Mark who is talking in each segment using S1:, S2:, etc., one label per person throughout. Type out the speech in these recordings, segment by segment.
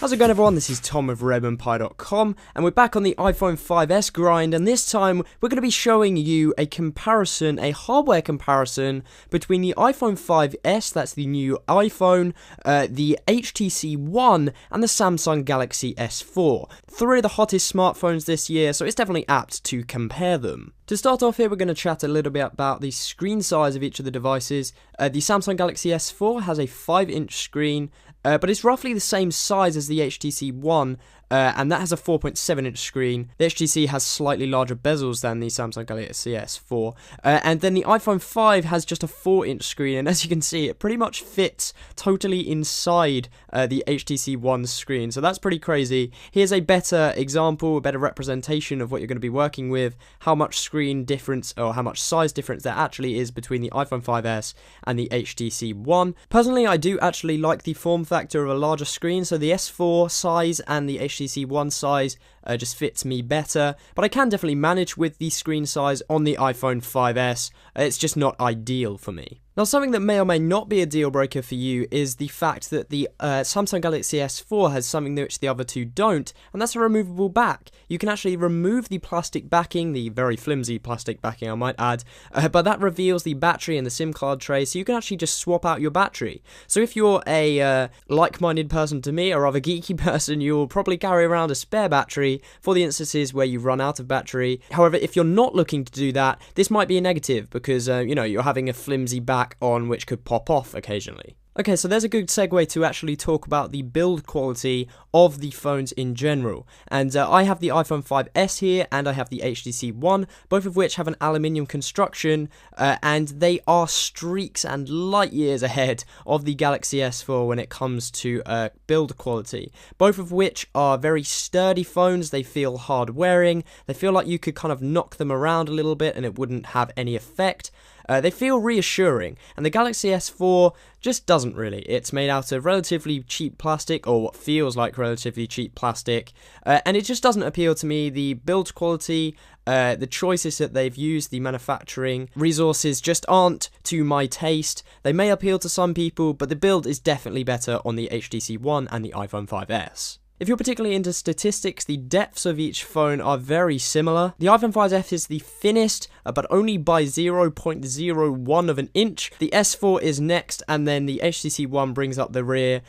S1: How's it going, everyone? This is Tom of RedmanPie.com, and we're back on the iPhone 5S grind, and this time we're going to be showing you a comparison, a hardware comparison between the iPhone 5S, that's the new iPhone, the HTC One, and the Samsung Galaxy S4. Three of the hottest smartphones this year, so it's definitely apt to compare them. To start off here, we're going to chat a little bit about the screen size of each of the devices. The Samsung Galaxy S4 has a 5-inch screen, but it's roughly the same size as the HTC One, and that has a 4.7-inch screen. The HTC has slightly larger bezels than the Samsung Galaxy S4, and then the iPhone 5 has just a 4-inch screen, and as you can see, it pretty much fits totally inside the HTC One's screen, so that's pretty crazy. Here's a better example, a better representation of what you're going to be working with, how much screen difference, or how much size difference there actually is between the iPhone 5S and the HTC One. Personally, I do actually like the form factor of a larger screen, so the S4 size and the HTC One size just fits me better, but I can definitely manage with the screen size on the iPhone 5S. It's just not ideal for me. Now, something that may or may not be a deal breaker for you is the fact that the Samsung Galaxy S4 has something which the other two don't, and that's a removable back. You can actually remove the plastic backing, the very flimsy plastic backing I might add, but that reveals the battery and the SIM card tray, so you can actually just swap out your battery. So if you're a like-minded person to me, or rather geeky person, you'll probably carry around a spare battery for the instances where you run out of battery. However, if you're not looking to do that, this might be a negative because, you know, you're having a flimsy back on which could pop off occasionally. Okay, so there's a good segue to actually talk about the build quality of the phones in general. And I have the iPhone 5S here, and I have the HTC One, both of which have an aluminium construction, and they are streaks and light years ahead of the Galaxy S4 when it comes to build quality. Both of which are very sturdy phones. They feel hard wearing. They feel like you could kind of knock them around a little bit and it wouldn't have any effect. They feel reassuring, and the Galaxy S4 just doesn't really. It's made out of relatively cheap plastic, or what feels like relatively cheap plastic, and it just doesn't appeal to me. The build quality, the choices that they've used, the manufacturing resources just aren't to my taste. They may appeal to some people, but the build is definitely better on the HTC One and the iPhone 5S. If you're particularly into statistics, the depths of each phone are very similar. The iPhone 5S is the thinnest, but only by 0.01 of an inch. The S4 is next, and then the HTC One brings up the rear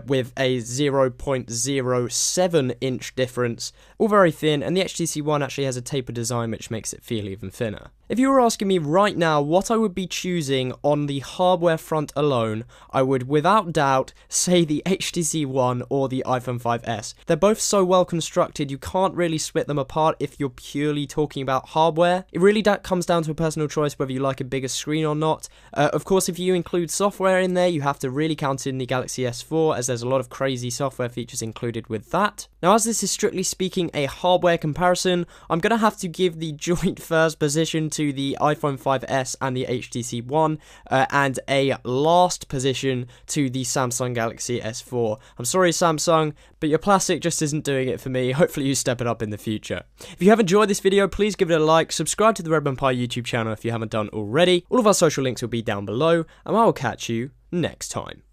S1: with a 0.07 inch difference. All very thin, and the HTC One actually has a taper design which makes it feel even thinner. If you were asking me right now what I would be choosing on the hardware front alone, I would without doubt say the HTC One or the iPhone 5S. They're both so well constructed, you can't really split them apart if you're purely talking about hardware. It really comes down to a personal choice whether you like a bigger screen or not. Of course, if you include software in there, you have to really count in the Galaxy S4, as there's a lot of crazy software features included with that. Now, as this is strictly speaking a hardware comparison, I'm going to have to give the joint first position to the iPhone 5S and the HTC One, and a last position to the Samsung Galaxy S4. I'm sorry, Samsung, but your plastic just isn't doing it for me. Hopefully you step it up in the future. If you have enjoyed this video, please give it a like, subscribe to the Red Man Pie YouTube channel if you haven't done already. All of our social links will be down below, and I will catch you next time.